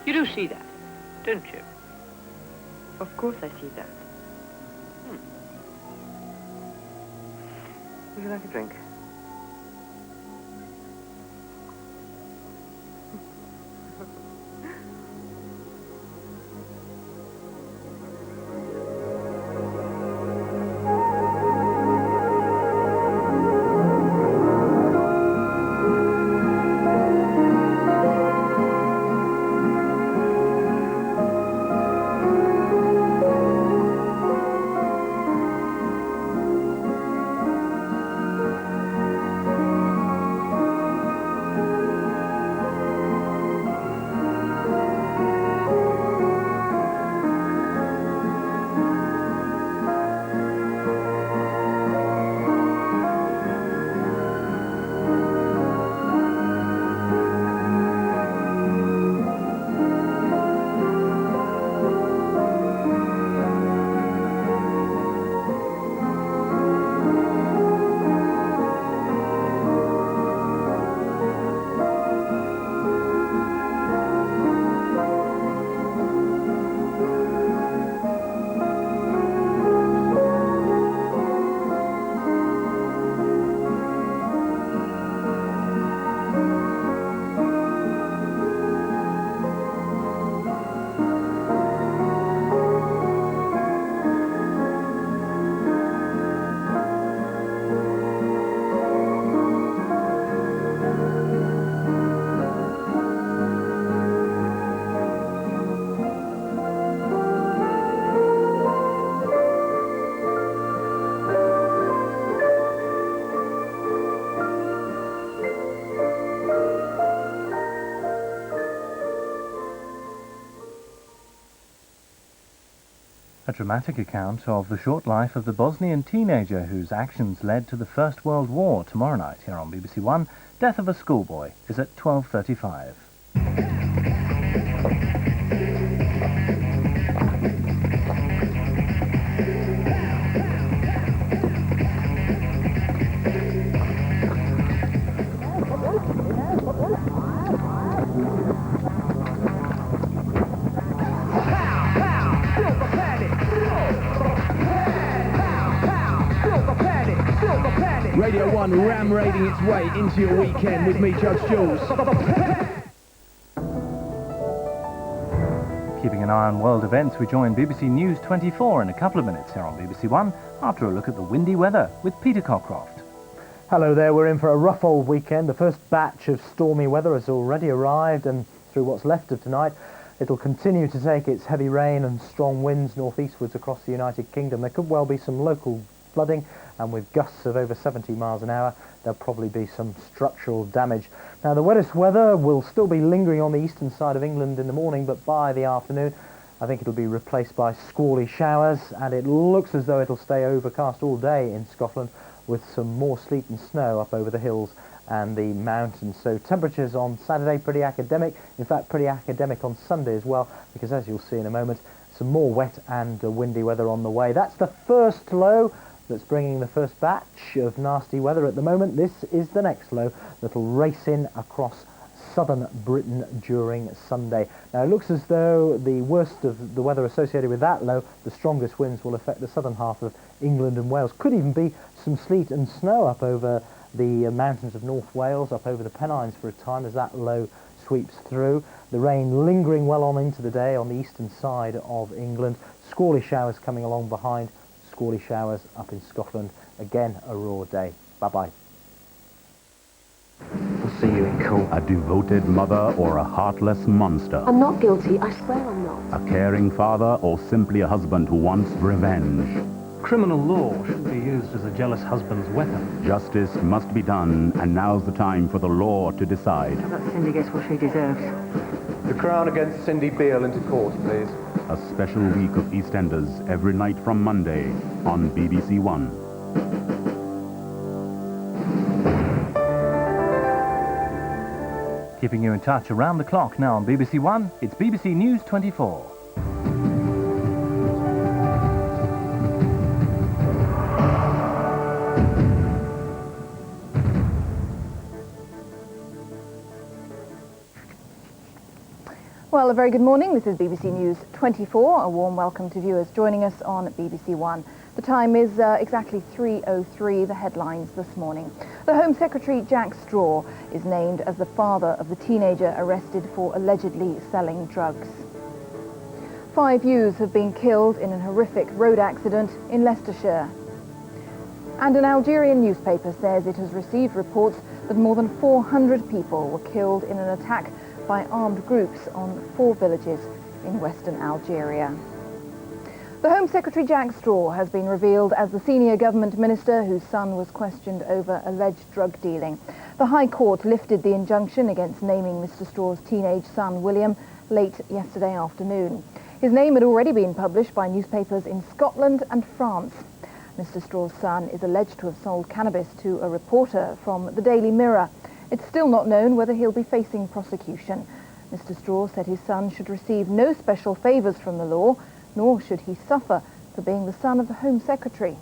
You do see that, don't you? Of course I see that. Would you like a drink? A dramatic account of the short life of the Bosnian teenager whose actions led to the First World War tomorrow night here on BBC One. Death of a Schoolboy is at 12:35. Radio 1 ram-raiding its way into your weekend with me, Judge Jules. Keeping an eye on world events, we join BBC News 24 in a couple of minutes here on BBC One after a look at the windy weather with Peter Cockroft. Hello there, we're in for a rough old weekend. The first batch of stormy weather has already arrived, and through what's left of tonight it'll continue to take its heavy rain and strong winds northeastwards across the United Kingdom. There could well be some local flooding, and with gusts of over 70 miles an hour there'll probably be some structural damage. Now the wettest weather will still be lingering on the eastern side of England in the morning, but by the afternoon I think it'll be replaced by squally showers, and it looks as though it'll stay overcast all day in Scotland with some more sleet and snow up over the hills and the mountains. So temperatures on Saturday pretty academic, in fact pretty academic on Sunday as well, because as you'll see in a moment, some more wet and windy weather on the way. That's the first low that's bringing the first batch of nasty weather at the moment. This is the next low that'll race in across southern Britain during Sunday. Now it looks as though the worst of the weather associated with that low, the strongest winds, will affect the southern half of England and Wales. Could even be some sleet and snow up over the mountains of North Wales, up over the Pennines for a time as that low sweeps through. The rain lingering well on into the day on the eastern side of England. Squally showers coming along behind. Squally showers up in Scotland. Again, a raw day. Bye-bye. I'll see you in court. A devoted mother or a heartless monster? I'm not guilty, I swear I'm not. A caring father or simply a husband who wants revenge? Criminal law shouldn't be used as a jealous husband's weapon. Justice must be done, and now's the time for the law to decide. How about Cindy gets what she deserves? The Crown against Cindy Beale into court, please. A special week of EastEnders every night from Monday on BBC One. Keeping you in touch around the clock now on BBC One, it's BBC News 24. Well, a very good morning. This is BBC News 24. A warm welcome to viewers joining us on BBC One. The time is exactly 3:03. The headlines this morning. The Home Secretary Jack Straw is named as the father of the teenager arrested for allegedly selling drugs. 5 youths have been killed in an horrific road accident in Leicestershire. And an Algerian newspaper says it has received reports that more than 400 people were killed in an attack by armed groups on 4 villages in western Algeria. The Home Secretary Jack Straw has been revealed as the senior government minister whose son was questioned over alleged drug dealing. The High Court lifted the injunction against naming Mr. Straw's teenage son William late yesterday afternoon. His name had already been published by newspapers in Scotland and France. Mr. Straw's son is alleged to have sold cannabis to a reporter from the Daily Mirror. It's still not known whether he'll be facing prosecution. Mr. Straw said his son should receive no special favours from the law, nor should he suffer for being the son of the Home Secretary.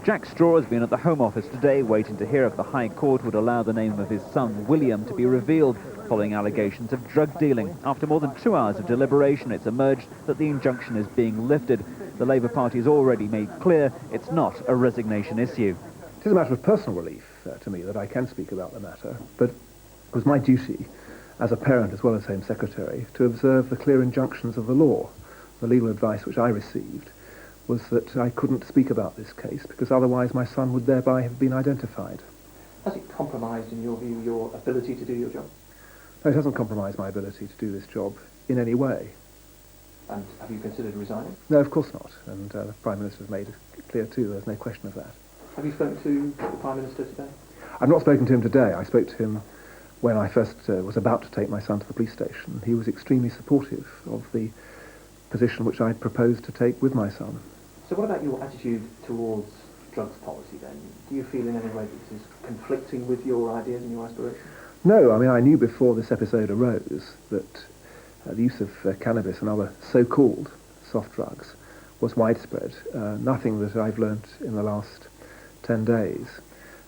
Jack Straw has been at the Home Office today waiting to hear if the High Court would allow the name of his son William to be revealed following allegations of drug dealing. After more than 2 hours of deliberation, it's emerged that the injunction is being lifted. The Labour Party has already made clear it's not a resignation issue. It is a matter of personal relief to me that I can speak about the matter, but it was my duty as a parent as well as Home Secretary to observe the clear injunctions of the law. The legal advice which I received was that I couldn't speak about this case because otherwise my son would thereby have been identified. Has it compromised, in your view, your ability to do your job? No, it hasn't compromised my ability to do this job in any way. And have you considered resigning? No, of course not, and the Prime Minister has made it clear too, there's no question of that. Have you spoken to the Prime Minister today? I've not spoken to him today. I spoke to him when I first was about to take my son to the police station. He was extremely supportive of the position which I'd proposed to take with my son. So what about your attitude towards drugs policy then? Do you feel in any way that this is conflicting with your ideas and your aspirations? No, I mean, I knew before this episode arose that the use of cannabis and other so-called soft drugs was widespread. Nothing that I've learnt in the last 10 days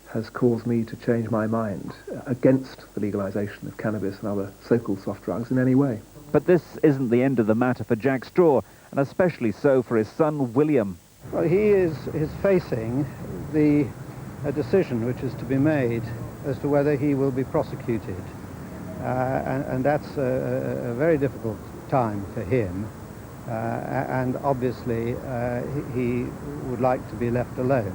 has caused me to change my mind against the legalisation of cannabis and other so-called soft drugs in any way. But this isn't the end of the matter for Jack Straw, and especially so for his son William. Well, he is facing the decision which is to be made as to whether he will be prosecuted. And that's a very difficult time for him. And obviously he would like to be left alone.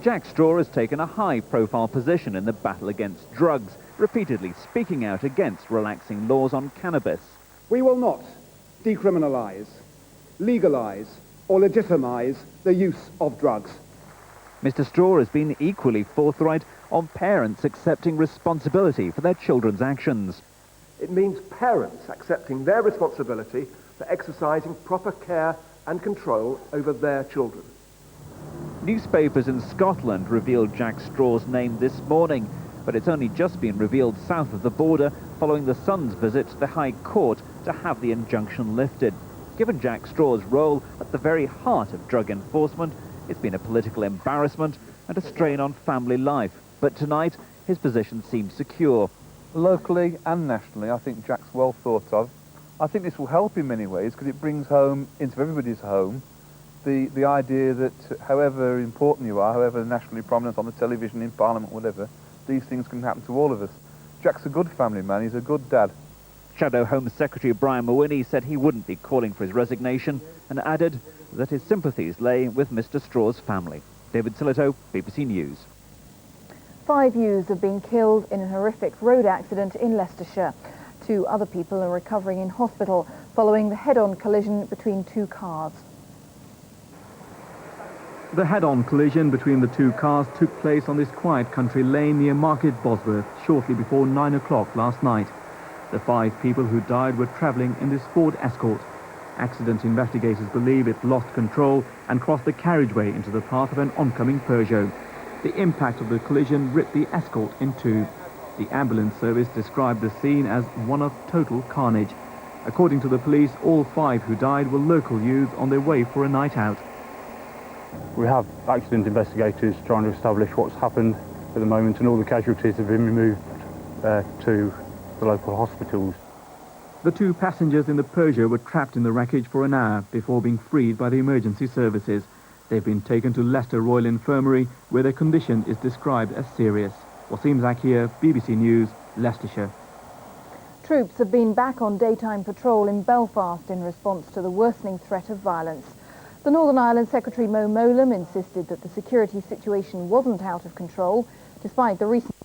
Jack Straw has taken a high-profile position in the battle against drugs, repeatedly speaking out against relaxing laws on cannabis. We will not decriminalise, legalise or legitimise the use of drugs. Mr. Straw has been equally forthright on parents accepting responsibility for their children's actions. It means parents accepting their responsibility for exercising proper care and control over their children. Newspapers in Scotland revealed Jack Straw's name this morning, but it's only just been revealed south of the border following the son's visit to the High Court to have the injunction lifted. Given Jack Straw's role at the very heart of drug enforcement, it's been a political embarrassment and a strain on family life. But tonight, his position seems secure. Locally and nationally, I think Jack's well thought of. I think this will help in many ways because it brings home into everybody's home the idea that however important you are, however nationally prominent on the television, in Parliament, whatever, these things can happen to all of us. Jack's a good family man, he's a good dad. Shadow Home Secretary Brian Mawhinney said he wouldn't be calling for his resignation and added that his sympathies lay with Mr. Straw's family. David Silito, BBC News. 5 youths have been killed in a horrific road accident in Leicestershire. 2 other people are recovering in hospital following the head-on collision between 2 cars. The head-on collision between the 2 cars took place on this quiet country lane near Market Bosworth shortly before 9 o'clock last night. The 5 people who died were travelling in this Ford Escort. Accident investigators believe it lost control and crossed the carriageway into the path of an oncoming Peugeot. The impact of the collision ripped the Escort in 2. The ambulance service described the scene as one of total carnage. According to the police, all 5 who died were local youths on their way for a night out. We have accident investigators trying to establish what's happened at the moment, and all the casualties have been removed to the local hospitals. The 2 passengers in the Persia were trapped in the wreckage for an hour before being freed by the emergency services. They've been taken to Leicester Royal Infirmary, where their condition is described as serious. Wasim Zakir, BBC News, Leicestershire. Troops have been back on daytime patrol in Belfast in response to the worsening threat of violence. The Northern Ireland Secretary Mo Mowlam insisted that the security situation wasn't out of control, despite the recent